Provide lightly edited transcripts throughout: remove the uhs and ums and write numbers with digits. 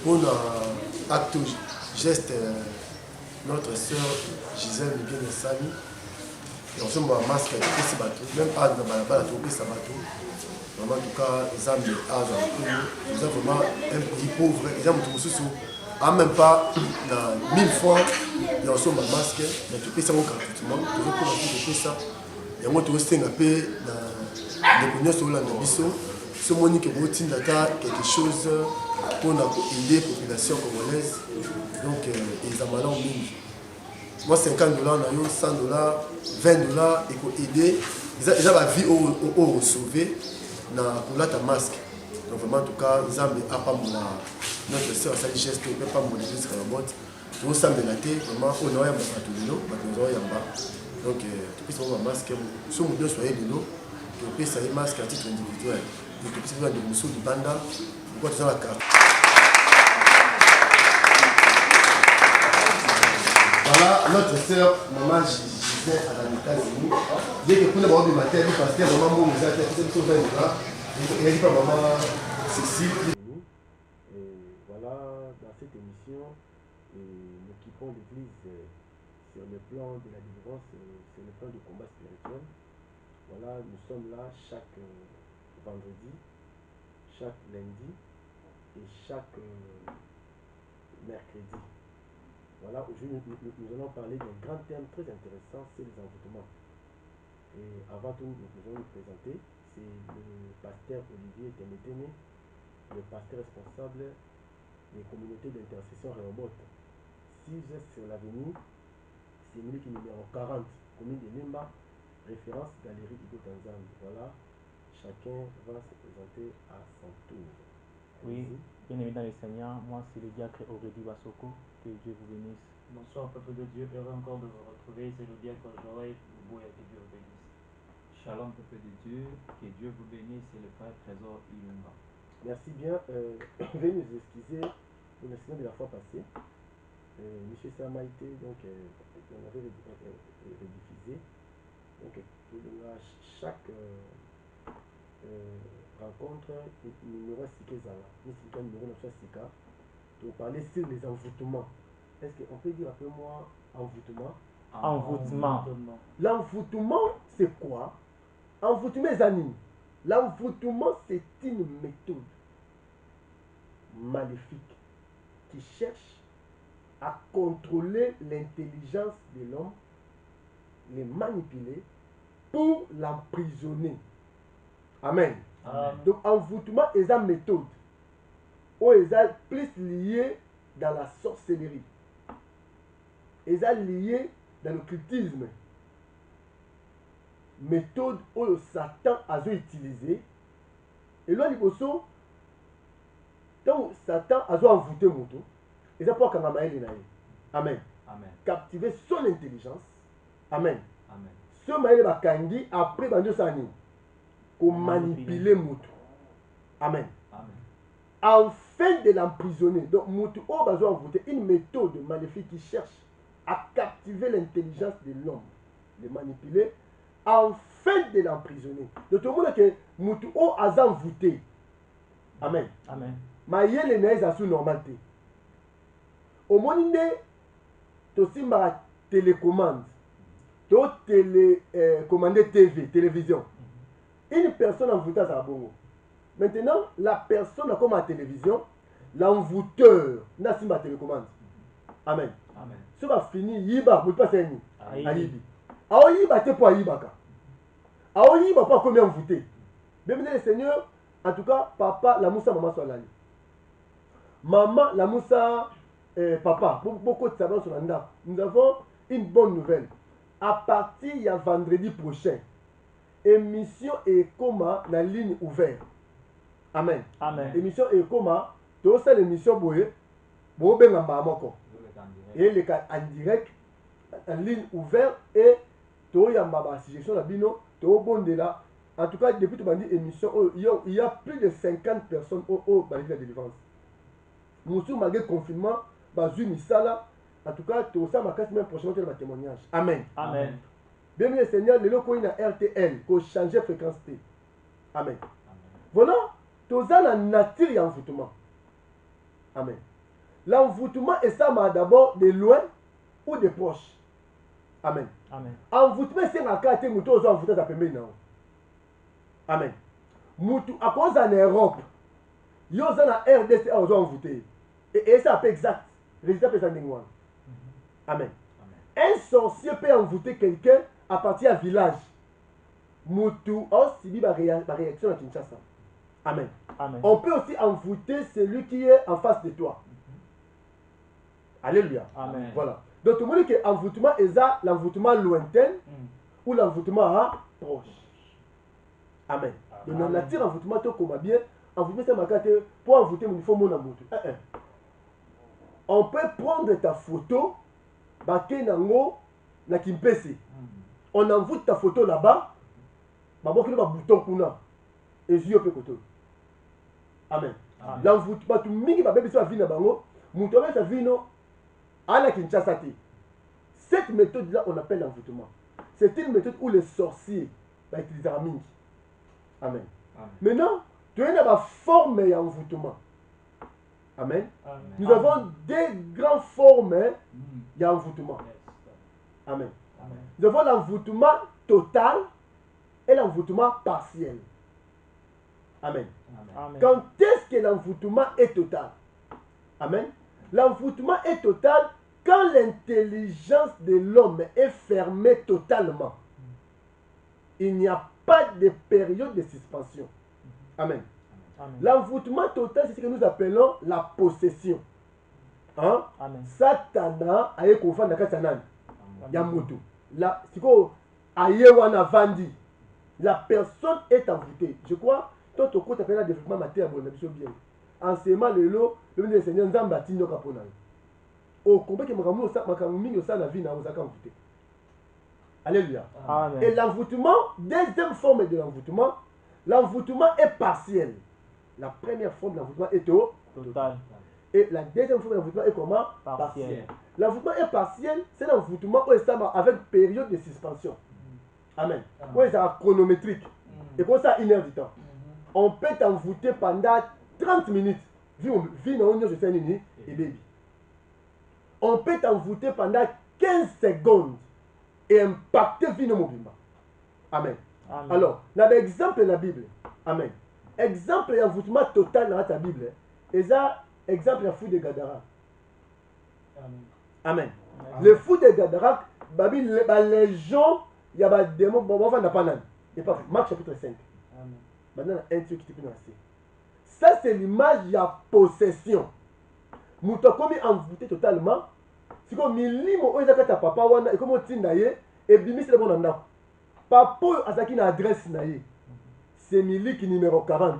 pour un acte geste notre soeur Gisèle Miguel Sani et on se met un masque même pas dans la balle à trouver sa bateau. Vraiment, en tout cas, ils ont ils ont vraiment un pays pauvre, ils ont tout en même pas 1000 fois, ils ont un masque, mais tu peux ça gratuitement, tu veux pour ça. Et moi, tu veux un peu dans les sur la biso, ce monde qui est quelque chose pour aider la population congolaise. Donc, ils ont malin moi, $50, $100, $20, il faut aider. Ils ont la vie au sauver pour ta masque. Donc, vraiment, en tout cas, ils ont notre soeur, ça dit geste, il ne peut pas me dire ce qu'on a botte. Tout ça, mais la tête, vraiment, on a un masque. Donc, tu peux avoir un masque. Si on doit soigner de l'eau, tu peux essayer un masque à titre individuel. Donc, tu peux avoir des mousseaux de banda. Pourquoi tu as la carte? Voilà, notre soeur, maman Gisèle à la métal de nous. Dès que vous avez du matin, vous passez à maman Moumouza, il a dit pas maman Cécile. Et voilà, dans cette émission, nous quittons l'église sur le plan de la délivrance, sur le plan du combat spirituel. Voilà, nous sommes là chaque vendredi, chaque lundi et chaque mercredi. Voilà, aujourd'hui nous allons parler d'un grand thème très intéressant, c'est les envoûtements. Et avant tout, nous allons nous présenter, c'est le pasteur Olivier Temetene, le pasteur responsable des communautés d'intercession Rehoboth. 6 sur l'avenue, c'est Milik numéro 40, commune de Limba, référence Galerie Igo Tanzanie. Voilà, chacun va se présenter à son tour. Oui, bien évidemment les Seigneurs, moi c'est le diacre Aurélie Bassoko, que Dieu vous bénisse. Bonsoir peuple de Dieu, heureux encore de vous retrouver, c'est le diacre Joël Boubouya, que Dieu vous bénisse. Shalom peuple de Dieu, que Dieu vous bénisse, c'est le frère Trésor Ilunga. Merci bien, veuillez nous excuser pour l'accident de la fois passée. Monsieur Samaïté, donc on avait rediffusé. Donc chaque rencontre, numéro 6 numéro 9 pour parler sur les envoûtements. Est-ce qu'on peut dire après moi envoûtement? Envoûtement. L'envoûtement, c'est quoi? Envoûtement, les animes. L'envoûtement, c'est une méthode maléfique qui cherche à contrôler l'intelligence de l'homme, les manipuler pour l'emprisonner. Amen. Donc, envoûtement est une méthode où ils sont plus liés dans la sorcellerie. Ils sont liés dans l'occultisme. Méthode où Satan a utilisé. Et là, il faut donc Satan a envoûté mon tour. Ils n'ont pas qu'à Amen. Amen. Captiver son intelligence. Amen. Amen. Ce maïle va kandi après bandio sani. Pour manipuler Moutou. Amen. Amen. Afin de l'emprisonner. Donc Moutou a besoin envoûter une méthode maléfique qui cherche à captiver l'intelligence de l'homme, le manipuler, afin de l'emprisonner. Donc tout le monde que Moutou a envoûté. Amen. Amen. Mais il y a une normalité. Au monde, tu as une télécommande, tu as télécommandé TV, télévision. Une personne envoûtée à Bongo. Maintenant, la personne a comme la télévision, l'envoûteur n'a pas de télécommande. Amen. Amen. Ce va finir, Yiba, vous passez à Yibi. Alors, Yiba, tu n'es pas Yibaka. Alors, Yiba, pas combien envoûté. Bienvenue le Seigneur, en tout cas, papa, la moussa, maman, soit là. Maman, la moussa, papa, beaucoup de savants sur l'anda. Nous avons une bonne nouvelle. À partir de vendredi prochain, émission Ekoma na ligne ouverte. Amen. Amen. Émission Ekoma, tu as l'émission Boye, Boye Mbamoko. Et les cas en direct, en ligne ouverte, et tu as une suggestion de Bino, tu as bon de là. En tout cas, depuis que tu as dit émission, il y a plus de 50 personnes au Bali de la délivrance. Nous sommes malgré le confinement, en tout cas, tu as ma casse même prochainement le témoignage. Amen. Amen. Bienvenue Seigneur, le loco na RTL, pour changer fréquence T. Amen. Voilà, tu as la nature et envoûtement. Amen. L'envoûtement est ça d'abord de loin ou de proche. Amen. Amen. Envoûtement c'est un cas où mutu ozo envoûté ça pembeni na. Amen. Mutu à cause en Europe. Yo za na RDC ozo envoûté. Et ça peut exact. Résultat peut ça ndingwa. Amen. Un sorcier peut envoûter quelqu'un à partir du village. Mutu aussi dit la réaction à Kinshasa. Amen. Amen. On peut aussi envoûter celui qui est en face de toi. Alléluia. Amen. Voilà. Donc, tout le monde dit que l'envoûtement est l'envoûtement lointain ou l'envoûtement proche. Amen. Donc, dans la tire envoûtement, tu comme bien. Envoûtement, c'est ma carte. Pour envoûter, il faut mon amour. On peut prendre ta photo, baquer nango, na kimpese. On envoûte ta photo là-bas. Baboko le bouton kuna. Et yeux peut côté. Amen. L'envoûtement, tout mingi ba bébé sur la vie na bango. Moutonga sa vie non. À la Kinshasa. Cette méthode-là, on appelle l'envoûtement. C'est une méthode où les sorciers utilisent la mingi. Amen. Maintenant, tu as une forme d'envoûtement. Amen. Nous avons deux grandes formes d'envoûtement. Amen. Nous avons l'envoûtement total et l'envoûtement partiel. Amen. Quand est-ce que l'envoûtement est total? Amen. L'envoûtement est total quand l'intelligence de l'homme est fermée totalement. Il n'y a pas de période de suspension. Amen. L'envoûtement total, c'est ce que nous appelons la possession. Hein? Amen. Satana a été confondu dans Katanan. Yamoto. La, c'est quoi? Ayewana Vandi. La personne est envoûtée. Je crois, toi, tu as fait un développement matériel, bien. Enseignement, le Seigneur Nzamba Tino Kapona. Au combat que Makamoumi au la vie n'a pas envoûté. Alléluia. Amen. Et l'envoûtement, deuxième forme de l'envoûtement est partiel. La première forme de l'envoûtement est Total. Et la deuxième forme de l'envoûtement est comment? Partiel. L'envoûtement est partiel, c'est l'envoûtement où ça avec période de suspension. Amen. Où ça chronométrique. Et comme ça, 1 heure du temps. On peut t'envoûter pendant 30 minutes. On peut t'envoûter pendant 15 secondes et impacter vie mobile. Amen. Amen. Alors, l'exemple de la Bible. Amen. Exemple d'envoûtement total dans ta Bible. Et ça, exemple de fou de Gadara. Amen. Le fou de Gadara, les gens, il y a des démons, Marc chapitre 5. Maintenant, un truc qui te peut lancer. Ça, c'est l'image de la possession. Mouton comme envoûté totalement. C'est comme milimo oyo ezaka ta papa wana et comme otinda ye et bimi c'est le bon anda. Papa azaki na adresse na ye. C'est miliki numéro 40.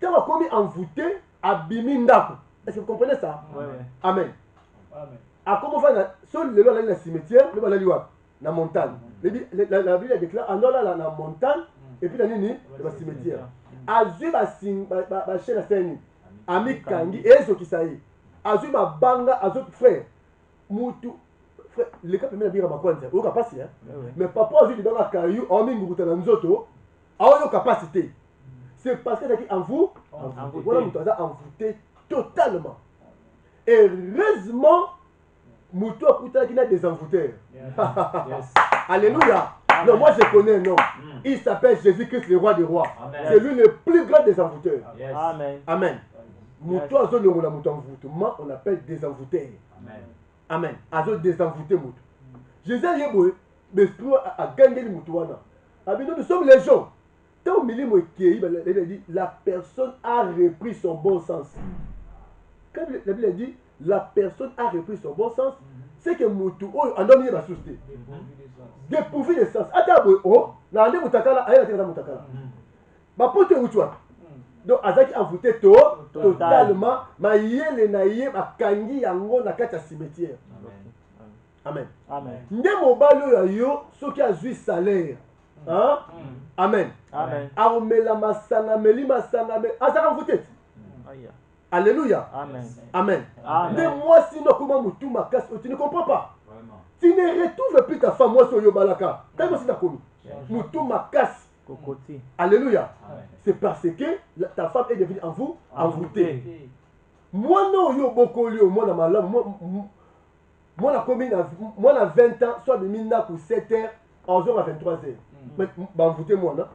Quand comme envoûté à bimi ndako. Est-ce que vous comprenez ça? Ouais. Amen. Amen. A comment faire sur le long de la cimetière, le balali wa na montagne. La Bible déclare en là la montagne et puis la nini le cimetière. Azui ba chaîne seni. Ami kangi ezo kisayi. Azui ba banga azo frère. Mutu frère le cas permet bien ma kwanza. Au capacité hein. Mais papa azui dans la caillou en minguta na nzoto. A yo capacité. C'est parce que c'est en vous voilà mutu aza envoûté totalement. Et heureusement mutu akuta qui n'a des envoûteurs. Alléluia. Non, moi je connais un nom. Il s'appelle Jésus-Christ, le roi des rois. C'est lui le plus grand des envoûteurs. Amen. Amen. Moutou azo le mona moutou envoûtement, on appelle des envoûteurs. Amen. Azo des envoûtés moutou. Jésus yeboé, l'esprit a gagné le moutou wana. Abino nous sommes les gens. Tant milieu mo qui il dit la personne a repris son bon sens. Quand la Bible dit la personne a repris son bon sens, c'est que moutou en donne il va souster. Dépourvu de sens. Attends, oh, na ande mutakala, aïe la mutakala. Ba pote utwa. Donc azaki envoûté totalement, ma yele na ye ba kangi yango na kati ya cimetière. Amen. Amen. Nde mobali yo soki azui salaire. Hein? Amen. Amen. Aromela masanga meli masanga me azaka envoûté. Alléluia. Amen. Amen. Mais moi sinon comment mutu makasi, tu ne comprends pas. Tu ne retrouves plus ta femme, moi sur Yobalaka. T'as aussi ta commis. Moutou Makas. Alléluia. C'est parce que ta femme est devenue en vous envoûtée. mwana oyo bokoli o mwana malamu mwana komi na mwana 20 ans soit bimi ndako 7h 11h à 23h mais banvoute mwana.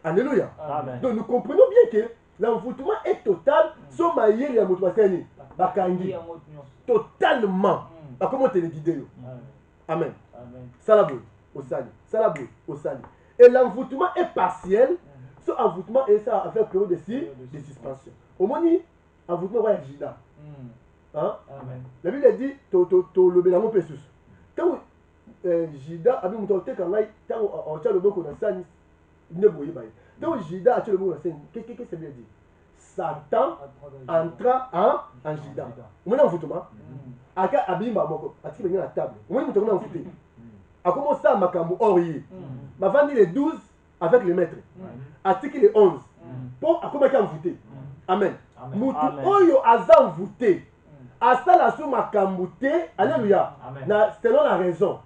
Alléluia. Amen. Donc nous comprenons bien que l'envoûtement est total sur ma yeli ya moto basani bakangi totalement. Ba comment te le guider. Amen. Salabo au sali. Et l'envoûtement est partiel. Ce envoûtement est ça avec période de suspension. Au moment envoûtement va Jida. Hein? La Bible dit to le belango pesus. Quand Jida a bien monté quand là on tient le boko dans sani ne boye baye. Donc Jida a tient le boko dans sani. Qu'est-ce que ça veut dire? Satan entra en Jida. Au moment envoûtement aka abimba moko atiki benga la table. Au moment muto na envoûté. A commencé à makambo orié. Ma vandi les 12 avec les maîtres. Atiki les 11. Pour a commencé à envoûter. Amen. Mutu oyo aza envoûté. Asala sous makambo te. Alléluia. Selon la raison,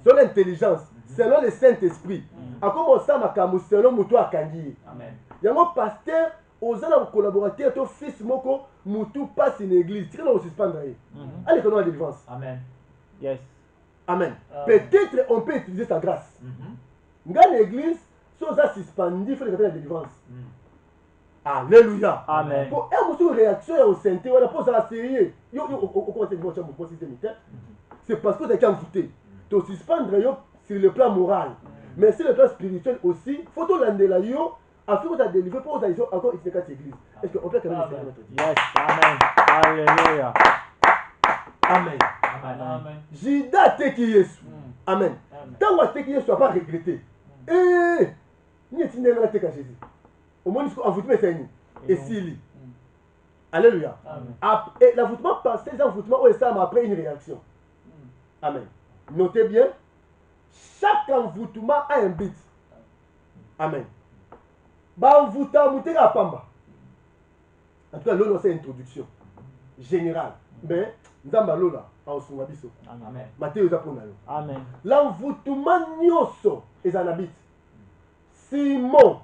selon l'intelligence, selon le Saint-Esprit. A commencé à makambo selon mutu akangi. Amen. Yango pasteur osala collaborateur to fils moko mutu passe une église. Tu vas suspendre. Allez connaître la délivrance. Amen. Yes. Amen. Peut-être on peut utiliser sa grâce. Dans l'église, si on a suspendu, il faut la délivrance. Alléluia. Amen. Pour une réaction au sainteté, on a posé la série. C'est parce que tu as envoûté. Tu suspendre sur le plan moral. Mais sur le plan spirituel aussi, il faut que tu aies yo afin que tu aies délivré pour que tu aies encore une église. Est-ce qu'on peut quand même essayer notre Dieu? Yes. Amen. Alléluia. Amen. Amen. Jida teki Yesu. Amen. Tant que teki Yesu, tu ne vas pas regretter. Eh, ni est-il n'aimera teka Jésus. Au moins, envoûtement c'est une. Et s'il. Alléluia. Et l'envoûtement passé, l'envoûtement où ça après une réaction. Amen. Notez bien, chaque envoûtement a un but. Amen. Ba envoûta mouté à pamba. En tout cas, là, c'est une introduction générale. Mais Nzamba lola en sungabiso. Amen. Matthieu zaponayo. Amen. L'envoûtement nyoso est en habit. Simon.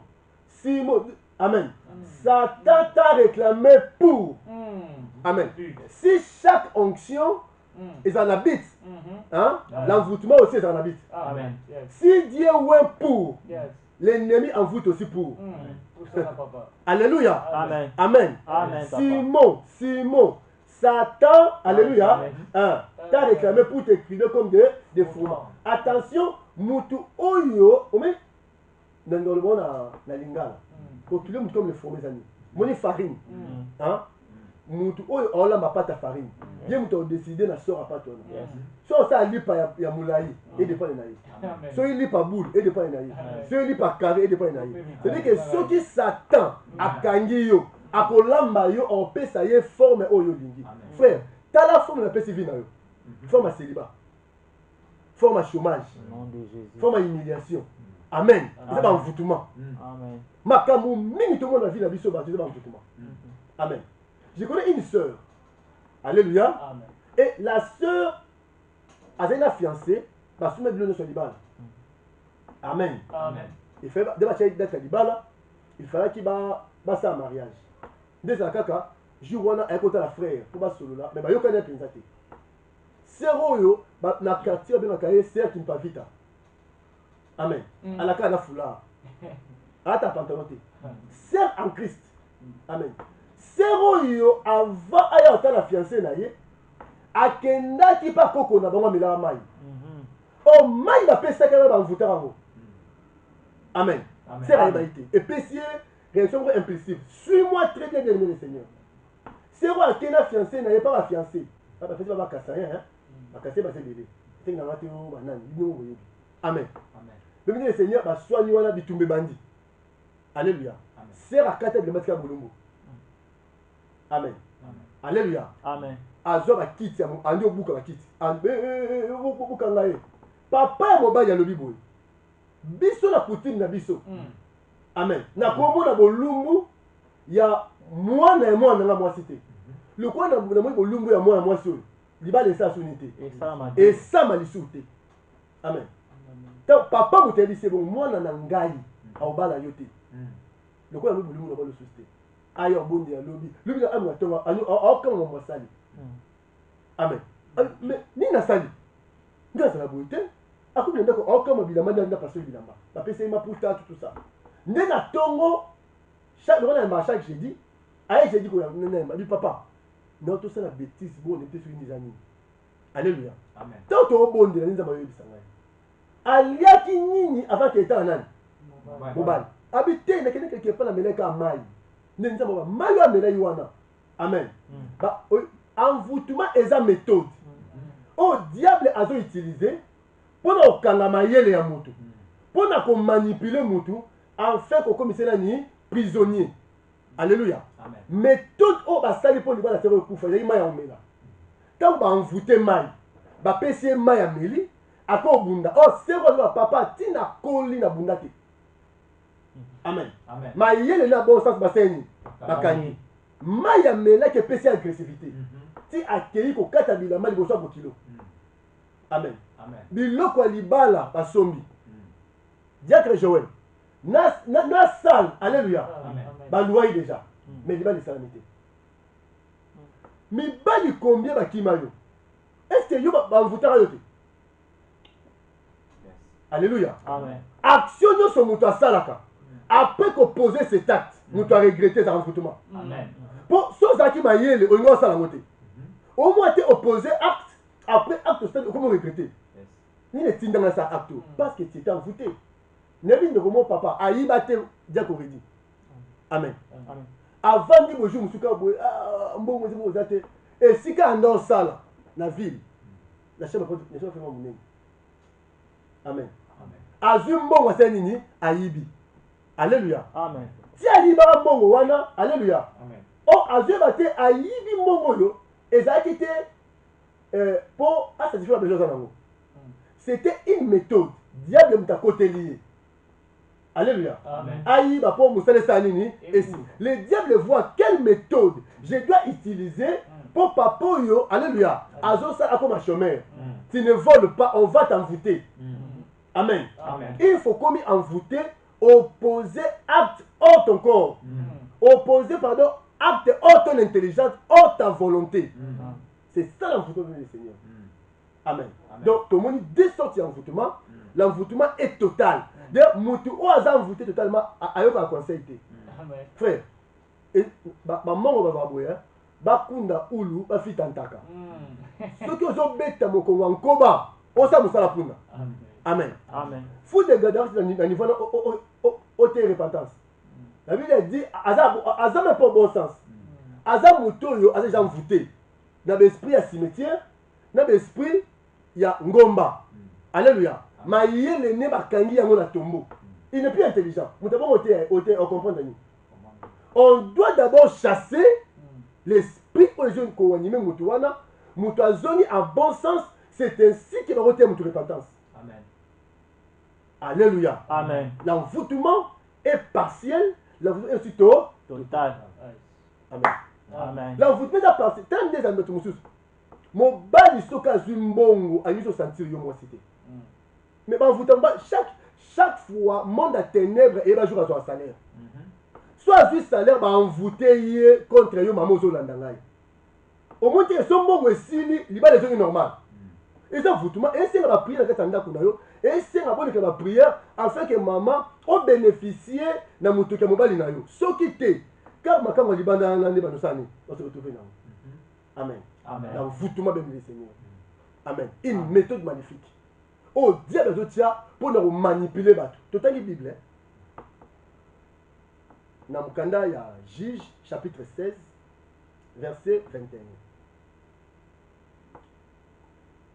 Amen. Satan t'a réclamé pour. Amen. Si chaque onction est en habit, l'envoûtement aussi est en habit. Amen. Si Dieu est pour, l'ennemi envoûte aussi pour. Alléluia. Amen. Amen. Amen. Simon. Satan, alléluia, t'a réclamé pour t'écrire comme des fromages. Attention, mutu oyo, dans la lingala. Pour tout le monde comme les fromages amis. Moni farine. Mutu oyo on ma pâte à farine. Bien mutu décidé na sort à pâte. So ça lit pas ya moulaï et dépend de naï. So il lit pas boule et dépend de naï. So il lit pas carré et dépend de naï. C'est-à-dire que ceux qui Satan a kangi yo akolamba yo on peut ça y forme oyo lingi. Frère, t'as la forme de la PCV na yo. Forme à célibat. Forme à chômage. Forme à humiliation. Amen. C'est pas envoûtement. Amen. Makamou mingi tout le monde a vu la vie sur bâtiment, c'est pas envoûtement. Amen. Je connais une sœur. Alléluia. Amen. Et la sœur a une fiancée, va soumettre le nom sur l'ibala. Amen. Amen. Il fait des bâtiments d'être l'ibala, il fallait qu'il va ça en mariage. Dès la caca, je vois un côté la frère pour bas solo là, mais il y a aucun présenté. C'est royo, na quartier bien cahier, c'est qui me pas vite. Amen. À la carte foulard. À ta pantalon. C'est en Christ. Amen. C'est royo avant aya ota la fiancée na ye. Akenda ki pa koko na bango mila mai. Oh mai la pesa kana ba mvuta rango. Amen. C'est la réalité. Et pécier réaction impulsive. Suis-moi très bien, bien aimé Seigneur. C'est roi qui n'a fiancé, n'a pas ma fiancée. Pas ma fiancée, pas ma cassaille, hein. Ma cassaille, c'est bébé. C'est une amate, amen. Le ministre du Seigneur va soigner wana bitumbe bandi. Alléluia. C'est la carte de Matka Boulombo. Amen. Alléluia. Amen. Azo ba kiti, andi obuka ba kiti. Obuka ngaye. Papa ya mobali ya lobi boy. Biso na coutume na biso. Amen. Na komo na bolumbu ya mwana ya mwana nga mwasi te. Le quoi na bolumbu ya mwana mwasi oyo. Liba le sa sunité. Et ça malisu te. Amen. Ta papa muteli c'est bon mwana na ngai a obala yote. Le quoi na bolumbu na bolo susté. ayo bondi ya lobby lobby na amu tonga ani aucun moment sali amen mais ni na sali ndio ça boite akubile ndako aucun mobilamba nda passer bilamba ba pesa ma puta tout ça ndena tongo chaque jour na chaque jeudi aye jeudi ko na bi papa non tout ça la bêtise bon on était sur une amis alléluia Amen. tant to bondi na nza bayo bisanga aliaki nini avant que état nani mobali habité na kene quelque part na meleka mai nza baba mai wa melai wana amen ba envoûtement eza méthode au diable azo utiliser pour okanga mayele ya mutu pour na ko manipuler mutu en fait ko komisela ni prisonnier alléluia Amen. méthode o basali pour libala sero kufa ya mai ya omela tant ba envoûter mai ba pesi mai ya meli ako bunda o sero ba papa tina koli na bunda te amen Amen. mayele na bon sens baseni bakangi mai ya mela ke pesi agressivité ti akei ko kata bilamba liboso ya kilo amen Amen. biloko ya libala basombi diacre Joël na salle alléluia Amen. baluwai déjà mais libala esalami te mibali combien bakima yo est ce que yo bamvutaka yo te Yes. alléluia Amen. action nyonso moto asalaka après koposer cet acte moto aregrete za envoûtement Amen. po so ozalaki mayele olingi osala yango te au moins te opposer acte après acte osali okomi regrete Yes. nini etindanga sa acte parce que tu étais envoûté nebi ndeko mo papa ayiba te diako redi amen Amen. avandi bojour mosuka boye mbongo ezi oza te esika anda osala na ville na chef fema monene amen Amen. azwi mbongo asali nini ayibi alléluia Amen. ti ayibaka mbongo wana alléluia Amen. o azweba te ayibi mbongo oyo ezalaki te mpo asatisfaire babesoin aza nango c'était une méthode diable moto akoteli ye alléluia Amen. ayiba mpo mosala esala nini esi le diable voit quelle méthode je dois utiliser mpo papa oyo alléluia azosala akoma chômeur tu ne voles pas on va t'envoûter amen Amen. il faut comme envoûter opposer acte hors ton corps opposer pardon acte hors ton intelligence hors ta volonté c'est ça l'envoûtement du Seigneur amen Amen. donc tout le monde deux sortes d'envoûtement l'envoûtement est total d'ailleurs mutu o aza envoûté totalement ayoka conseil te Amen. frère et bamongo bababoya bakunda ulu bafita ntaka soki ozobeta mokongo ya nkoba osala mosala mpunda amen Amen. fou de gadarisi na niveau na ote repentance la bible dit aza même pas bon sens aza moto oyo aza déjà envoûté na baesprit ya cimetière na baesprit ya ngomba alléluia mayele ne bakangi yango na tombeau il n'est plus intelligent moto abongo ote ocomprendre nini on doit d'abord chasser l'esprit oyo ezoni koanime moto wana moto azongi en bon sens c'est ainsi que bakoteya moto repentance Amen. alléluia Amen. l'envoûtement est partiel l'envoûtement est aussi total Total. amen Amen. l'envoûtement eza partiel tala nde ezali bato mosusu mobali soki azwi mbongo ayusi osentir yo mwasi te mais banvoûtement chaque fois monde ya ténèbre eyeba jour azwa salaire so azwi salaire baenvoûte ye contre yo mama ozolanda ngai omoi te so mbongo esili libala ezongi normal eza voûtement esenga bapriere na kati ya ndako na yo esenga boleka bapriere afin ke mama obénéficie na motoki ya mobali na yo soki te kaka makambo ya libanda na nde banosala nini baso retrouve nango amen Amen. l'envoûtement béni le Seigneur amen une méthode magnifique oyo diable azotia mpona komanipuler bato totangi bible na mokanda ya Juge chapitre 16 verset 21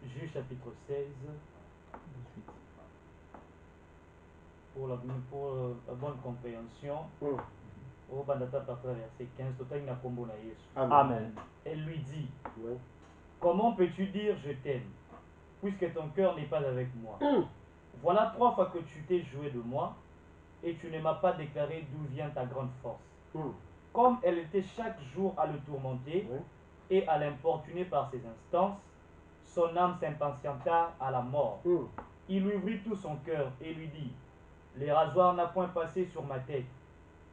Juge chapitre 16, pour la bonne compréhension, au Bandata partir verset 15, total na kombo na Yesu. Amen. Elle lui dit, ouais. comment peux-tu dire je t'aime, puisque ton cœur n'est pas avec moi? Voilà 3 fois que tu t'es joué de moi, et tu ne m'as pas déclaré d'où vient ta grande force. Comme elle était chaque jour à le tourmenter, Ouais. et à l'importuner par ses instances, son âme s'impatienta à la mort. Il lui ouvrit tout son cœur et lui dit, les rasoirs n'a point passé sur ma tête,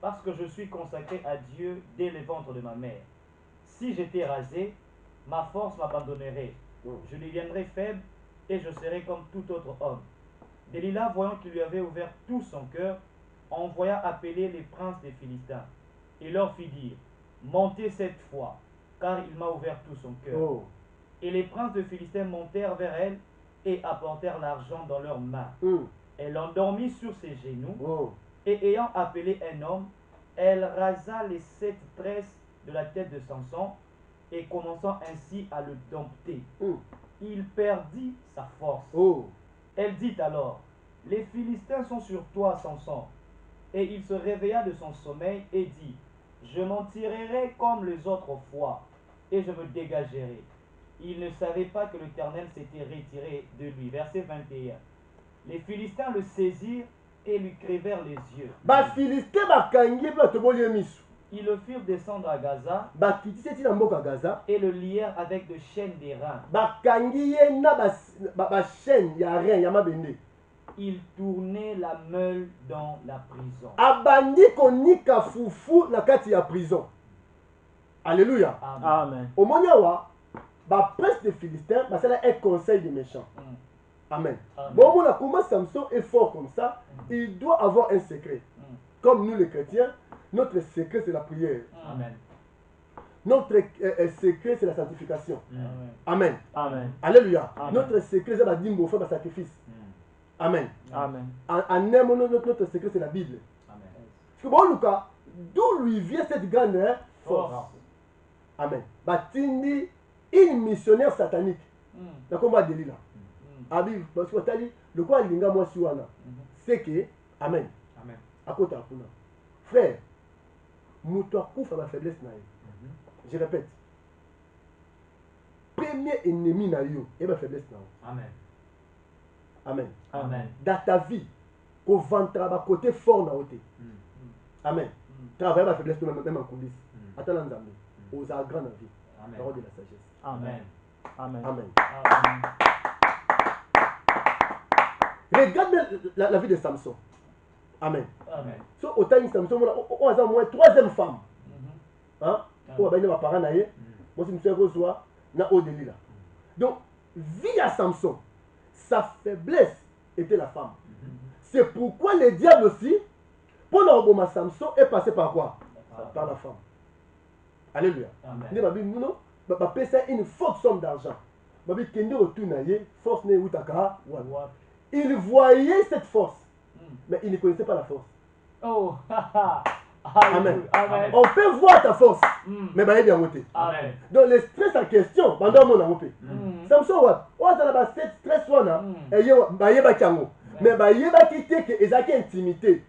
parce que je suis consacré à Dieu dès le ventre de ma mère. Si j'étais rasé, ma force m'abandonnerait. Je deviendrais faible et je serais comme tout autre homme. Delilah, voyant qu'il lui avait ouvert tout son cœur, envoya appeler les princes des Philistins et leur fit dire, montez cette fois, car il m'a ouvert tout son cœur. Et les princes de Philistins montèrent vers elle et apportèrent l'argent dans leurs mains. Elle l'endormit sur ses genoux, et ayant appelé un homme, elle rasa les 7 tresses de la tête de Samson, et commençant ainsi à le dompter, il perdit sa force. Elle dit alors, les Philistins sont sur toi, Samson. Et il se réveilla de son sommeil et dit, je m'en tirerai comme les autres fois, et je me dégagerai. Il ne savait pas que l'Éternel s'était retiré de lui. Verset 21. Les Philistins le saisirent et lui crevèrent les yeux. Ils le firent descendre à Gaza et le lièrent avec de chaînes d'airain. Il tournait la meule dans la prison. Alléluia. Amen. Au moment où presse des Philistins, c'est un conseil des méchants. Amen. Bon, comment Samson est fort comme ça, il doit avoir un secret. Comme nous les chrétiens, notre secret c'est la prière. Amen. Notre secret c'est la sanctification. Amen. Amen. Alléluia. Amen. Notre secret c'est la dîme au le sacrifice. Amen. Amen. Notre secret c'est la Bible. Amen. Parce que bon, Lucas, d'où lui vient cette grande force? Amen. Batindi, une missionnaire satanique. Dans comment Delilah. Abi, parce que tu dit, le quoi linga moi suana. C'est que, Amen. Amen. À côté de frère, moutoua koufa ma faiblesse naïe. Je répète. Premier ennemi naïo et ma faiblesse naïo. Amen. Amen. Amen. Dans ta vie, qu'on ventre à côté fort na côté. Amen. Travaille ma faiblesse même en coulisses. Attends l'ensemble. Aux grand dans la vie. Amen. Parole de la sagesse. Amen. Amen. Amen. Amen. Regarde la vie de Samson. Amen. Amen. So, autant de Samson, on a au moins 3e femme. Hein? On va bien parents naïe. Moi, si je me suis na Delilah. Donc, vie à Samson, sa faiblesse était la femme. C'est pourquoi le diable aussi, pour l'oboma Samson, est passé par quoi? Par la femme. Alléluia. Il m'a dit, non, c'est une forte somme d'argent. Il voyait cette force, mais il ne connaissait pas la force. Oh, Amen. Amen. On peut voir ta force, mais il bien voté. Amen. Donc le stress en question, pendant mon amour. Samson, on a cette stress, mais il y a qui intimité,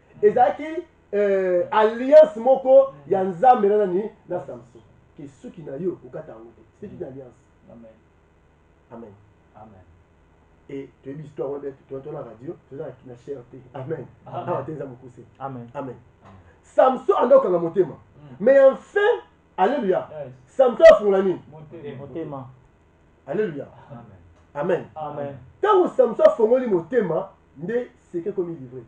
alliance moko yanza menani na Samson. Que ceux qui n'a eu au Katangote, c'est une alliance. Amen. Amen. Amen. Et tu as une histoire, tu entends la radio, tu as une cherté. Amen. Amen. Amen. Samson a donc un motema. Mais enfin, alléluia. Samson a fourni. Motema. Alléluia. Amen. Amen. Amen. Quand vous Samson a fourni motema, c'est secret comme il livré.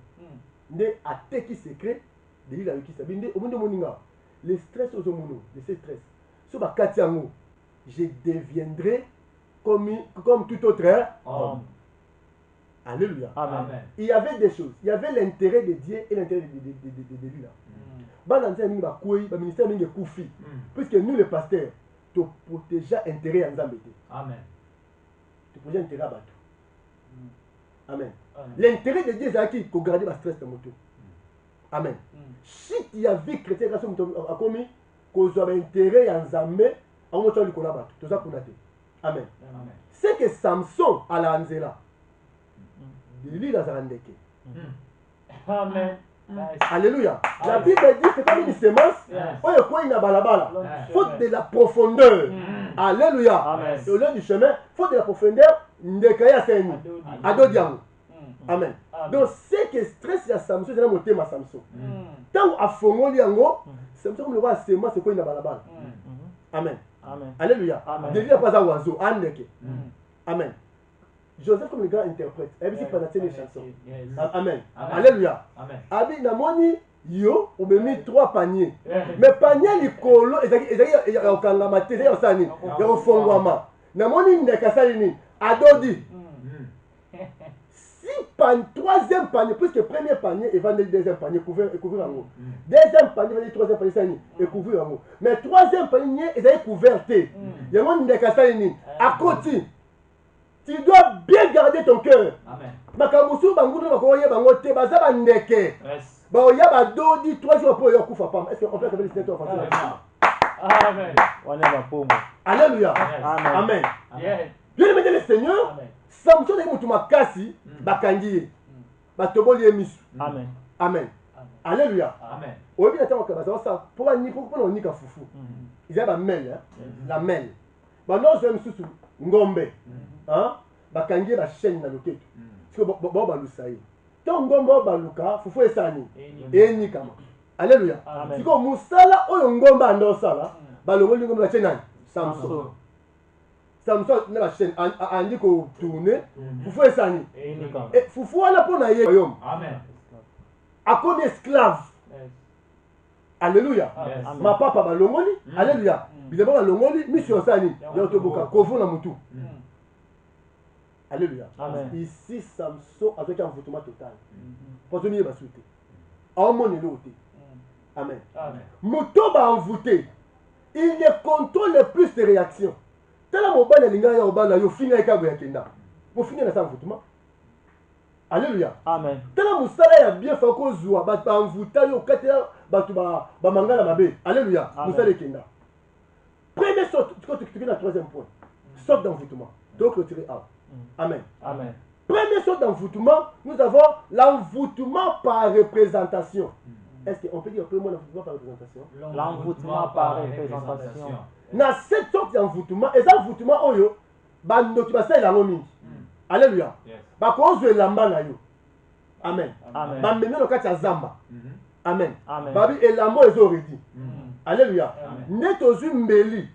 Ndé a teki secret de l'île avec qui s'habille. Ndé au monde moninga. Le stress aux hommes, de ces stress. Sur ma katiango, je deviendrai comme tout autre homme. Alléluia. Amen. Il y avait des choses. Il y avait l'intérêt de Dieu et l'intérêt de lui là. Le ministère de Koufi. Puisque nous, les pasteurs, tu protégeons l'intérêt en Zambété. Amen. Tu protégeais l'intérêt à Batou. Amen. L'intérêt de Dieu, c'est qu'il faut garder le stress dans mon tour. Amen. Si tu as vu chrétien, tu as commis, qu'on soit intérêt en Zambé, à un moment où tu as battu. Tout ça pour nater. Amen. C'est que Samson à la Anzela. Lui, il a Zarandeke. Amen. Alléluia. La Bible dit que comme une semence, on est quoi, il n'a balabala. Faute de la profondeur. Alléluia. Amen. Et au lieu du chemin, faute de la profondeur, Ndekaya Seni. Adodiango. Amen. Donc, c'est que stress, il y a Samson, c'est mon thème à Samson. Tant à Fongoli Yango, Samson, comme le roi, c'est moi, c'est quoi, il n'a balabala. Amen. Amen. Alléluia. Délire pas à oiseau, Andeke. Amen. Joseph comme le grand interprète, il dit pas les chansons. Amen. Alléluia. Amen. Abi namoni yo obemi 3 paniers mais panier likolo ezaki ya okangama te ezaki osani ya ofongwama namoni ndeke asali nini adodi si troisième panier puisque premier panier evandi deuxième panier couvrir yango deuxième panier evandi troisième panier sani ekouvrir yango mais troisième panier nye ezali couvert te yango ndeke asali nini akoti. Tu dois bien garder ton cœur. Makamusu bangouna bakoye bango te baza ba ndeke. Ba oya ba dodi 3 jours après yo kufa pam. Est-ce qu'on peut faire le en français? Amen. On est la pomme. Alléluia. Amen. Bien aimé le Seigneur, Samson est mutu makasi bakangi. Ba toboli emisu. Amen. Amen. Alléluia. Amen. Obi na tango kabaza ça pour ni pour ni ka fufu. Ils y a ba mel, la mel. Ba non je me susu ngombe. Hein? Bakangi ba chaîne na loketo. Parce que bo balusaye. Tant ngombe baluka fufu esani. Eni kama. Alléluia. Siko musala oyo ngombe ando sala balongoli ngombe ba chaîne Samson. Samson na ba chaîne andi ko tourner fufu esani. Eni kama. Et fufu wana pona ye royaume. Amen. Akoni esclave. Alléluia. Ma papa balongoli. Alléluia. Bilebo balongoli mission sani. Yo toboka kovu na mutu. Alléluia. Amen. Ici, Samson avec un envoûtement total. Pour te dire, il va sauter. Amen. Mouton va envoûter. Il ne contrôle plus tes réactions. Tel que mon ban est l'ingénieur au ban, il finit avec un kenda. Pour finir dans cet envoûtement. Alléluia. Amen. Tel que mon salaire a bien fait qu'on joue, bah tu envoûter, il y a bah mangala mabe. Alléluia. Moussa le kenda. Premier sorte, tu es dans le troisième point. Sorte d'envoûtement. Donc retirer A. Amen. Amen. Première sorte d'envoûtement, nous avons l'envoûtement par représentation. Est-ce qu'on peut dire un peu moins l'envoûtement par représentation? L'envoûtement par représentation. Dans cette sorte d'envoûtement, et l'envoûtement, oyo, bando qui va ça il a remis. Alléluia. Ba ko zo elamba na yo. Amen. Amen. Ba meme no kati ya zamba. Amen. Amen. Babi elamba ezo redi. Alléluia. Ne tozu mbeli.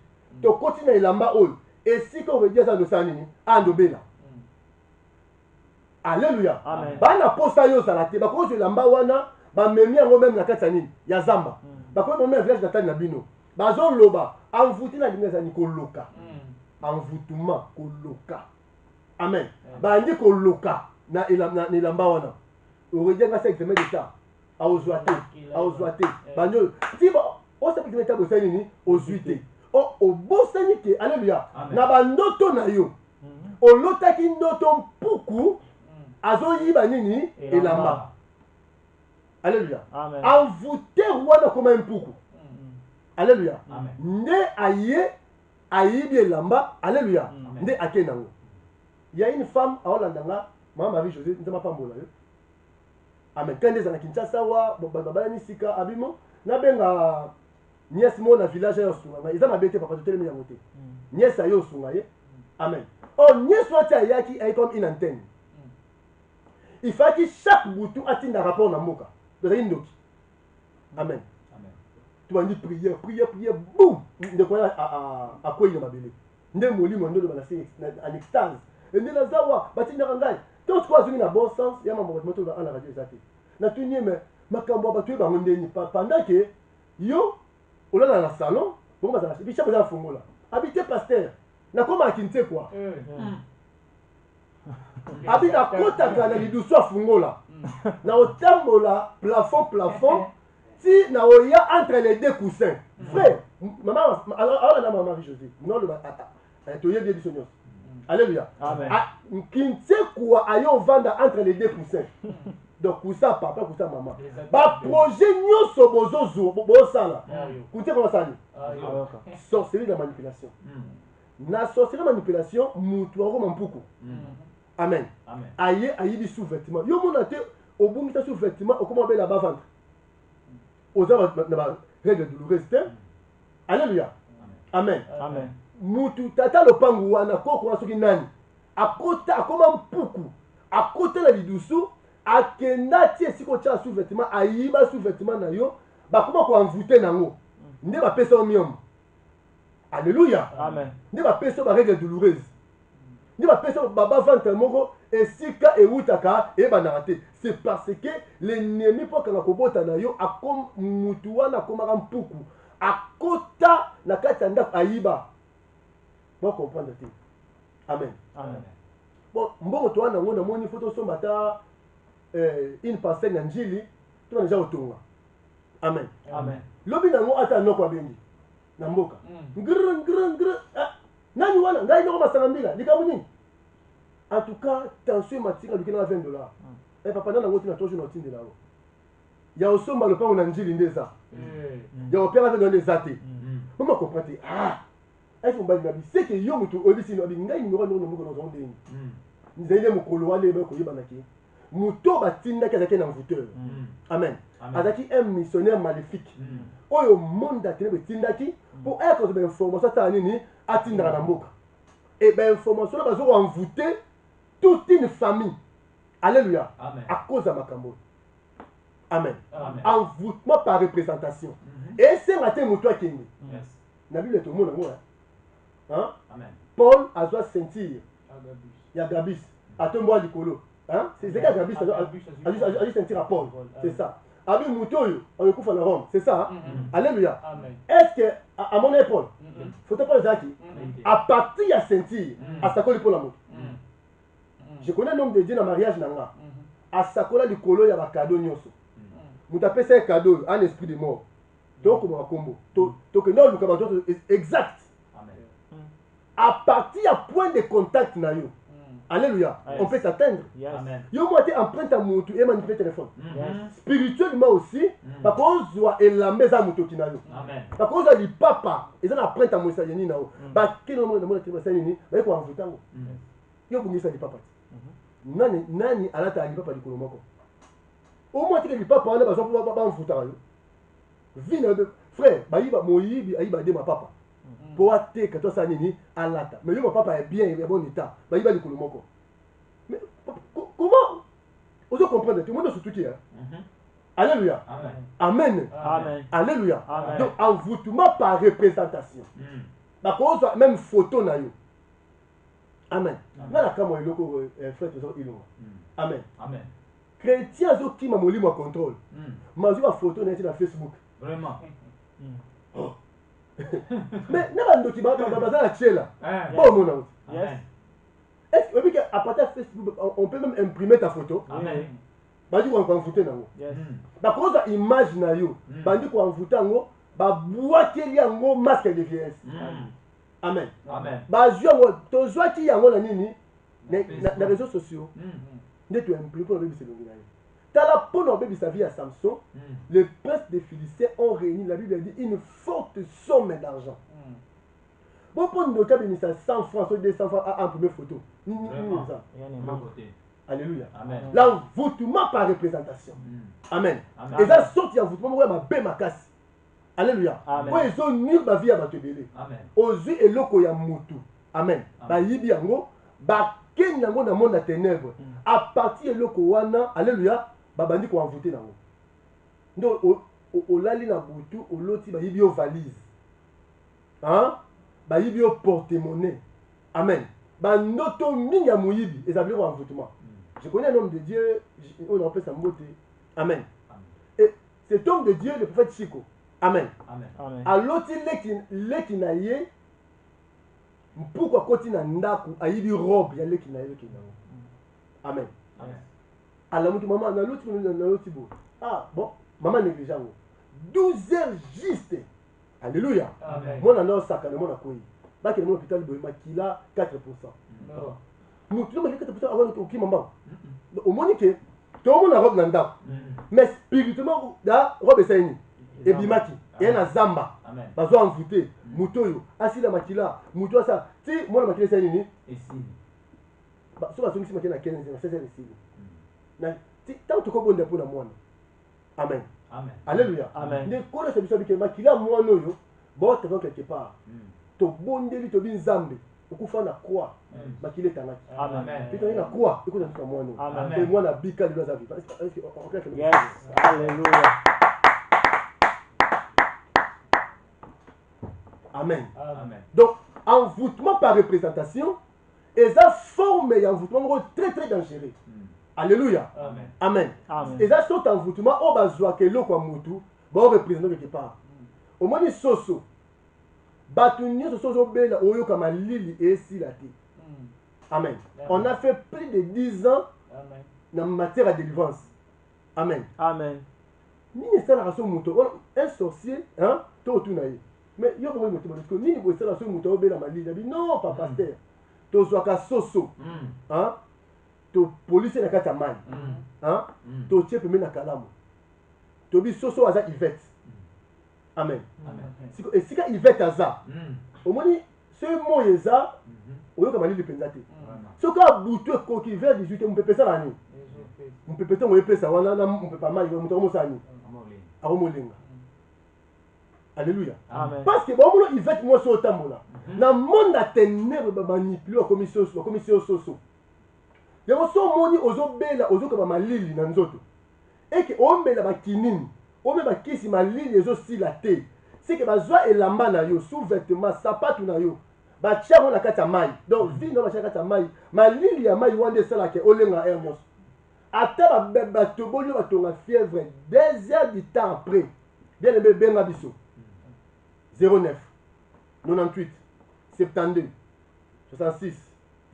To continue elamba oyo. Et si qu'on veut dire ça de ça nini, andobela. Alléluia. Amen. Bana posta yo salate, ba ko zo elamba wana, ba memi yango même na kati ya nini, ya zamba. Ba ko meme village natali na bino. Ba zo loba, envoûté na dinga za nikoloka. Envoûtement koloka. Amen. Ba ndi koloka na elamba wana. Orejenga sa examen d'état. A ozoate. Banyo, ti ba o sa examen d'état bo sa nini, ozuite. O bosani ke, alléluia. Na ba ndoto na yo. O lotaki ndoto mpuku azo yiba nini elamba. Alléluia. Envoûté wana comme un mpuku. Alléluia. Nde ayibi elamba, alléluia. Nde akenango. Il y a une femme à Hollandanga, Maman Marie-Josée, nous pas mbola. Amen. Quand des Kinshasa wa babala ni sika abimo, na benga nièce mo na village ya sunga. Ils ont habité papa de télé ya moté. Nièce ayo sunga ye. Amen. Oh nièce wata yaki est comme une antenne. Il faut que chaque bouton atteigne un rapport na moka. De une doki. Amen. Tu vas dire prière, boum. De quoi à quoi il m'a belé. Nde molimo ndo ba na en extase. Et nous avons bâti na ngai. Tout quoi zuni na bon sens, ya mambo moto ba na radio zati. Na tunye me makambo ba tu ba ndeni pendant que yo olala na salon, bon ba na bicha ba fungola. Habité pasteur. Na koma kinte quoi. Habita kota kana liduso fungola. Na otambola plafond si na oya entre les deux coussins. Frère, maman alors na maman Marie-Josée. Non le tu y bien du Seigneur. Alléluia. Amen. Kinte quoi ayo vanda entre les deux coussins. Donc coussa papa, coussa maman. Ba projet nyoso bozozo bosala. Écoutez comment ça dit. Sorcellerie de manipulation. Na sorcellerie de manipulation, mutu wako mampuku. Amen. Aïe du sous-vêtement. Yo mon ate au bout de sous-vêtement, au comment la bas ventre. Aux na règle douloureuse. Alléluia. Amen. Amen. Mutu tata lo pangu wana koko wa soki nani akota akoma mpuku akota na lidusu akenda tie siko tia sous-vêtement ayiba sous-vêtement na yo bakoma ko envoûter nango nde ba pesa o miom. Alléluia. Amen. Nde ba pesa ba règle douloureuse. Ni ba pesa baba ventre moko esika eutaka e banarate. C'est parce que l'ennemi pour kana kobota na yo akom mutu wana komaka mpuku akota na kati ya ndako ayiba. Bon comprendre te. Amen. Amen. Bon mbongo to wana ngona moni photo somba ta une parcelle na njili to na déjà otonga. Amen. Amen. Lobi na ngo ata noko abengi na mboka. Ngr. Nani wana ngai noko masanga mbila likamu nini? En tout cas, tension matika du kena $20. Et papa nana ngoti na tojo na tinde lawo. Ya osomba le pango na njili ndeza. Ya opera avec dans les athées. Comment comprendre? Ah. Est-ce qu'on va dire c'est que yo mutu obisi no binga numéro no moko no zonde. Nzele mokolo wale ba ko yebana ki. Muto batinda kazake na mvuteur. Amen. Azaki un missionnaire maléfique. Oyo monde atene betindaki pour être de information ta nini atinda na mboka. Et ben information là bazo envoûter toute une famille. Alléluia. Amen. À cause de Makambo. Amen. Amen. Envoûtement par représentation. Et c'est matin muto kindi. Yes. Na Bible tout le monde hein? Amen. Paul a doit sentir. Agabus. Il y a Gabis. À ton bois du colo. Hein? C'est ça Gabis a dû sentir à Paul. C'est ça. Abi mutoyo on est à Rome. C'est ça. Hein? Alléluia. Amen. Est-ce que à mon épaule, faut pas le Zaki, à partir de sentir à sa colle pour la moto. Je connais un homme de Dieu dans le mariage nanga. À sa colle du colo il y a un cadeau nyoso. Vous appelez ça un cadeau, un esprit de mort. Donc comme un combo. Donc non le cadeau exact. Amen. À partir à point de contact na yo. Alléluia. On peut s'atteindre. Yes. Amen. Yo moi tu empruntes à moto et manipuler téléphone. Yes. Spirituellement aussi, par contre doit elamer za moto kinayo. Amen. Par contre li papa, ils ont emprunté à moto ni na o. Ba kino mo na mo na ni, ba ko envutango. Yo bungisa li papa. Nani alata li papa likolo moko. Au moins que li papa on a besoin pour ba envutango. Vina frère, ba yiba moyibi ayiba de ma papa. Pour atteindre toi ça nini alata. Mais mon papa est bien, il est bon état. Ba yiba likolo moko. Mais comment vous comprenez tout le monde surtout qui hein? Alléluia. Amen. Amen. Amen. Alléluia. Amen. Donc envoûtement par représentation. Par contre même photo na yo. Amen. Na la kamo iloko frère toujours ilonga. Amen. Amen. Chrétien zo qui m'a moli mon contrôle. Ma zo photo na sur Facebook. Vraiment. Oh. Mais na ndo ki ba na chela. Hein. Bon mon ami. Yes. Est-ce que à partir de Facebook on peut même imprimer ta photo? Amen. Badi ko envoûter nango. Yes. Ba koza image na yo. Bandi ko envoûter ngo ba boakeli yango masque de vieillesse. Amen. Amen. Ba yango tozwaki yango na nini na réseaux sociaux. Nde tu imprime pour le bébé selongi na yo. Tala pour le bébé sa vie à Samson, les princes des Philistins ont réuni, la Bible dit, une forte somme d'argent. Bon, pour nous, quand il y a 100 francs, 200 francs à imprimer photo. Vraiment. Ça. De côté. Alléluia. Amen. L'envoûtement par représentation. Amen. Amen. Et ça sorti envoûtement, moi, ma belle ma casse. Alléluia. Amen. Pour ils ont nul ma vie à batebele. Amen. Ozu eloko ya mutu. Amen. Ba yibi yango, ba ken yango na monde à ténèbres. À partir eloko wana, alléluia, ba bandi ko envoûter nango. Donc o lali na butu, o loti ba yibi yo valise. Hein? Ba yibi yo porte-monnaie. Amen. Ba noto minga muyibi, ezabli ko envoûtement. Je connais un homme de Dieu, on appelle ça Mbote. Amen. Et cet homme de Dieu, le prophète Chico. Amen. Amen. Amen. Alors, leki na ye, pourquoi koti na ndaku ayibi robe ya leki na ye leki na ye. Amen. Amen. Alors, maman, na loti bo. Ah, bon, maman négligent. 12 heures juste. Alléluia. Amen. Moi, na saka na mona koyi. Ba ke mon hôpital boy makila 4%. Non. Mutu ma 4% avant oki maman. Au moins que tout le monde a robe na ndaku. Mais spirituellement, da robe ça ni. Et bimaki. Et na zamba. Amen. Bazo envoûté. Mutoyo. Asila makila. Muto ça. Si moi makila ça ni. Et si. Ba so bazo ngisi makila 15 na 16 ici. Na ti tant to ko bonde pour na mwana. Amen. Amen. Alléluia. Amen. Ne ko na sabiso bike makila mwana yo. Bo te quelque part. To bondeli to bin zambe. Okufa na croix. Makila tanaki. Amen. Pito na croix. Iko na tuka mwana. Amen. Et mwana bika liba za vie. Yes. Alléluia. Amen. Amen. Donc, envoûtement par représentation, eza forme ya envoûtement moko très très dangereux. Alléluia. Amen. Amen. Amen. Eza sorte envoûtement oyo bazwaka eloko ya mutu baorepresente quelque part. Omoni soso bato nyonso so ozobela oyoka malili esila te. Amen. On a fait plus de 10 ans Amen. en matière de délivrance. Amen. Amen. Nini esalaka so moto un sorcier to otuna ye mais yo komoi moto baloko nini boesalaka so moto obela malili abi non pa paster tozwaka soso topolisi na kati ya mai totie pembeni na kalamu tobi soso aza ivete. Amen. Esika ivete aza omoni soki moi eza oyoka malili mpenza te soki abutu ekoki vers 18 mopepe esala nini mopepe ntango oyepesa wana na mopepe amai moto akomosala nini akomolenga. Alléluia. Amen. Parce que bon il va moi sur tambola. Na monde à ténèbres ba manipuler la commission soso. Ya so moni ozobela ozoka ba malili na nzoto. Et que ombela ba kinini, ombe ba kisi malili ezo sila te. C'est que bazwa elamba na yo sous-vêtement sapatu na yo. Ba tia na kata mai. Donc vi na ba tia kata mai. Malili ya mai wande sala ke olenga hermos. Ata ba tobolio ba tonga fièvre 2 heures du temps après. Bien aimé benga biso. 09 98 72 66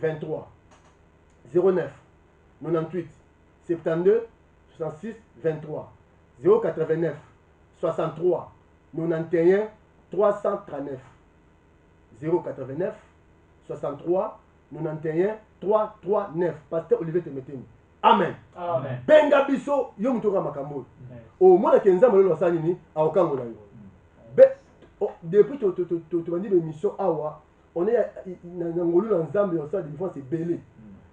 23 09 98 72 66 23 089 63 91 339 089 63 91 339 Pasteur Olivier Temeteni. Amen. Amen. Benga biso yo mutoka makambo. O mona kenza malolo asani ni aokango na yo. Depuis que tu m'as dit l'émission Awa, on est dans l'ensemble de la délivrance est belé.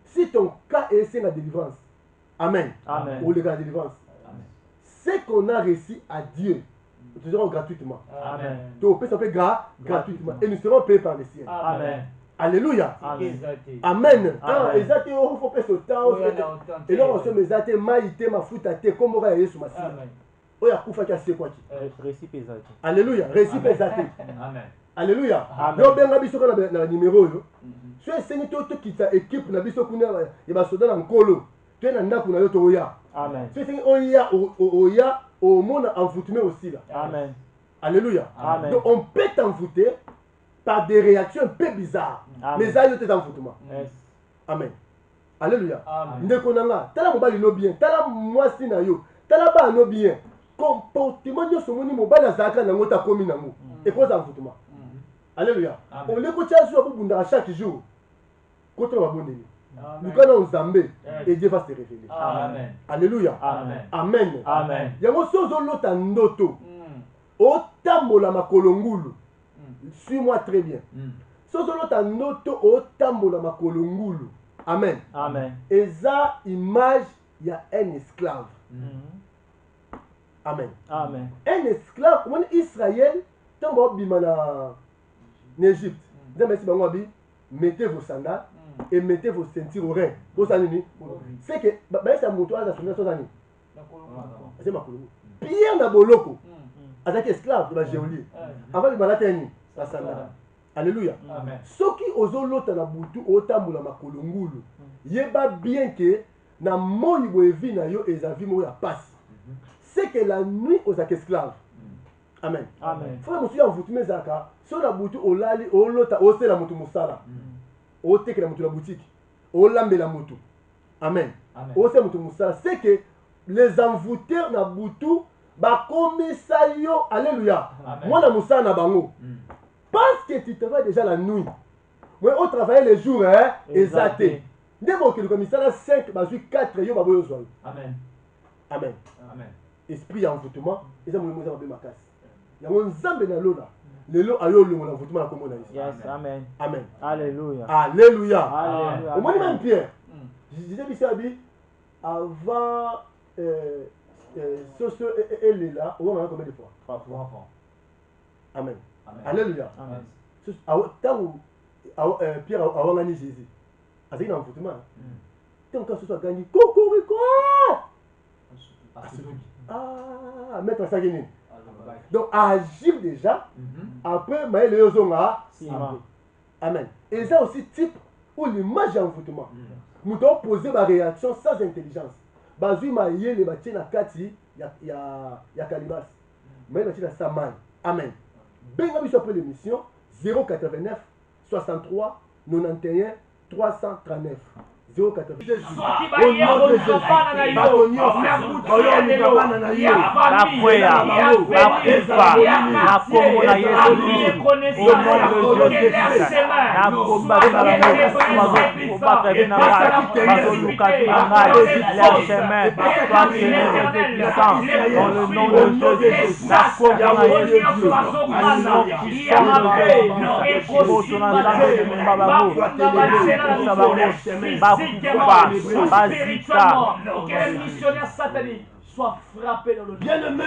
Si ton cas est la délivrance, Amen. Amen. Ou le cas de délivrance, c'est qu'on a réussi à Dieu, nous serons gratuitement. Amen. Tu peux s'appeler gratuitement et nous serons payés par le ciel. Amen. Alléluia. Amen. Amen. Amen. Exact, il faut faire ce temps. Et là, on se met à te maïté, ma foute à te, comme on va y aller sur ma cible. Oya kufa kia sekwa ki. Récipe ezaki. Alléluia. Récipe ezaki. Amen. Alléluia. Amen. Yo benga biso na numéro yo. So esengi to kita équipe na biso kuna ya ba soda na nkolo. To na ndako na yo to oya. Amen. So esengi oya au monde envoûtement aussi là. Amen. Alléluia. Amen. Donc on peut t'envoûter par des réactions un peu bizarres. Amen. Mais ça yo te envoûtement. Yes. Amen. Alléluia. Amen. Ndeko nanga, tala mobali no bien, tala mwasi na yo, tala ba no bien. Comportement nyonso moni mobali azalaka nango ta komi nango ekoza envoûtement. Alléluia. On le kotia zo abundaka chaque jour. Koto babondeli. Lukana nzambe et Dieu va se révéler. Amen. Alléluia. Amen. Amen. Amen. Yango sozo lota ndoto. Otambola makolo ngulu. Suis-moi très bien. Sozo lota ndoto otambola makolo ngulu. Amen. Amen. Eza image ya un esclave. Amen. Amen. Un esclave, mon Israël, tant que bima en Égypte, mettez vos sandales et mettez vos ceintures au rein. C'est que ça moto à la c'est ma colombe. Pierre na boloko. Avec esclave de la géolie. Avant de malateni la sandale. Alléluia. Amen. Soki ozolota na butu otambola makolo ngulu. Yeba bien que na moi boevi na yo ezavi mo ya passe. C'est que la nuit aux esclaves. Amen. Amen. Frère, monsieur, envoûtement zaka, sur la boutique, au lali, au lota, au c'est la moto musala. Au teke la moto la boutique. Au lambe la moto. Amen. Au c'est la moto musala. C'est que les envoûteurs na boutou, ba komisa yo, alléluia. Moi na musala na bango. Parce que tu travailles déjà la nuit. Moi, on travaille les jours, hein, exacté. Dès que le commissaire a 5, bah, 4, yo, bah, boyo, Amen. Amen. Amen. Esprit envoûtement, et ça, moi, ça ma casse. Il y a un zambe dans l'eau là. Le lot a eu l'envoûtement à commun ici. Yes. Amen. Amen. Alléluia. Alléluia. Alléluia. Au moins, même Pierre, je disais, Bissabi, avant ce elle est là, on va combien de fois? 3 fois. Amen. Amen. Alléluia. Amen. Tant que Pierre a gagné Jésus, avec un envoûtement, tant que ce soit gagné, Cocorico! Ah, mettre ça gagné. Donc, agir déjà, après, mais les Amen. Et ça aussi, type, ou l'image d'envoûtement. Nous devons poser ma réaction sans intelligence. Bazui ma yé les bâtis na kati ya kalibas. Mais bâtis na samay. Amen. Benga biso après l'émission 089 63 91 339. 089. Quel missionnaire satanique soit frappé dans le bien-aimé,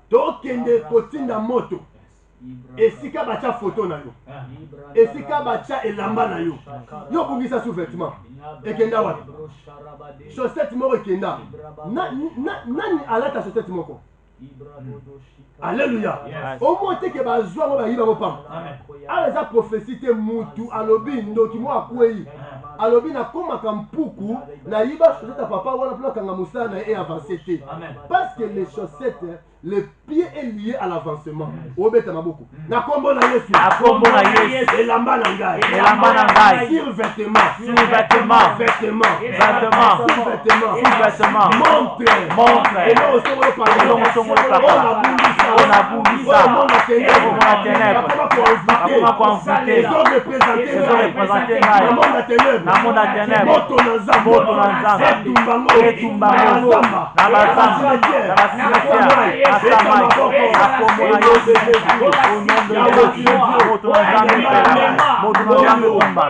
tokende kotinda moto. Esika bacha photo na yo. Esika bacha elamba na yo. Yo bungisa sous-vêtement. Ekenda wapi? Chaussette moko ekenda. Nani alata chaussette moko? Alléluia. Au moins que bazwa ngo bayiba ko pam. Ala za prophétie te mutu alobi ndoki mo akwei. Alobi na koma kampuku na yiba chaussette papa wana pla kanga musana et avancer te. Parce que les chaussettes, le pied est lié à l'avancement. Obeta maboko. Na kombo na Yesu. Na kombo na Yesu. Elamba na ngai. Elamba na ngai. Sur-vêtement. Sur-vêtement. Vêtement. Vêtement. Sous-vêtement. Sous-vêtement. Montre. Montre. Et non, on va parler. On a bouli ça. On a ténèbres. Comment convoquer. Les hommes représentés. Dans le monde à ténèbres. Dans le monde à ténèbres. Moto na nzambe. Moto na nzambe. Etumbango. Na bazamba. Na basimetière. Na samai. Na kombo na Yesu. Au nom de Jésus. Moto na nzambe pela. Moto na nzambe umba.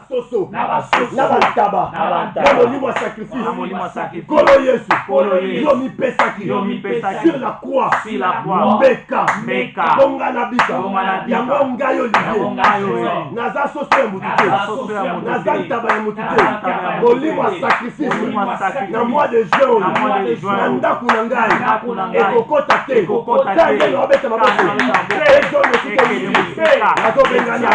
Soso, Nabataba, Molimo sacrifice, Kolo Yesu, Yomi Pesaki, sur la croix, Meka, Bonga Nabika, Yango Ngayo Liye, Naza Soso Mutute, Naza Ntaba Mutute, Molimo sacrifice, na mois de juin, Nandaku Nangai, Ekokota Te, Tande Robeta Maboko, Ejo Nesike, Nazo Bengana,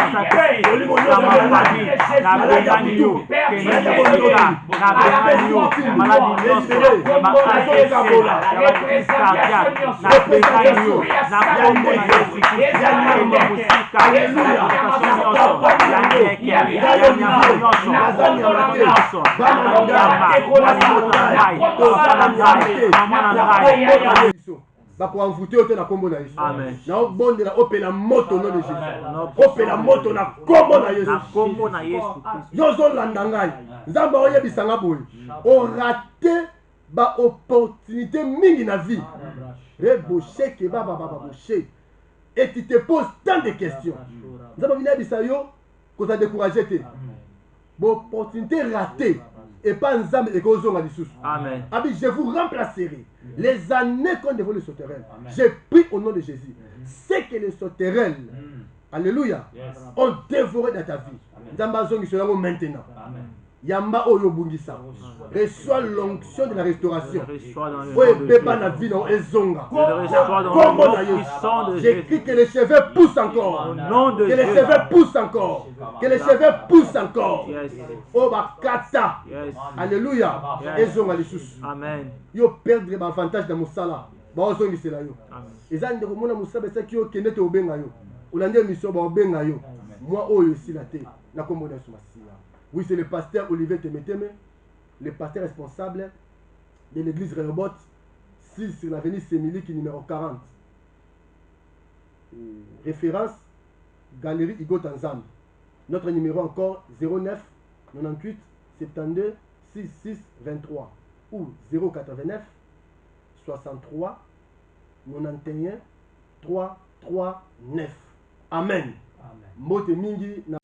Molimo Nyoka, na bengani yo kenya bondoka na bengani yo maladi nyonso makasi na bengani yo na kombo na Yesu Kristo kenya musika education nyonso ya ndeke ya nyama nyonso nyonso bana nyama na ngai osala ngai mama na ngai bako envoûté au na kombo na Yesu. Amen. Na obondela opela moto no de Jésus. Opela moto na kombo na Yesu. Na kombo na Yesu Kristo. Yozo landa ngai. Nzambe oyebisanga boye. O raté ba opportunité mingi na vie. Reboché ke baba boché. Et tu te poses tant de questions. Nzambe vina bisayo ko ta décourager te. Bo opportunité ratée. Et pas Nzambe et kozonga lisusu. Amen. Abi, je vous remplacerai. Les années qu'on dévole le sauterelles, j'ai pris au nom de Jésus. C'est que les sauterelles, alléluia, ont dévoré dans ta vie. D'Amazon, ils seront maintenant. Yamba Oyo Bungisa. Reçois l'onction de la restauration. Oui, Beba na vie dans Ezonga. J'écris que les cheveux poussent encore. Que les cheveux poussent encore. Que les cheveux poussent encore. Oh Bakata. Alléluia. Ezonga les sous. Amen. Yo perdre l'avantage dans Moussala. Bazongi c'est là yo. Ezan de komona Moussala c'est qui yo kende te obenga yo. Olande mission ba obenga yo. Moi oyo si la te na komona sumasiya. Oui, c'est le pasteur Olivier Temeteme, le pasteur responsable de l'église Rehoboth, 6 sur l'avenue Sémiliki numéro 40. Référence, Galerie Igo Tanzam. Notre numéro encore 09 98 72 66 23 ou 089 63 91 339. Amen. Mote mingi na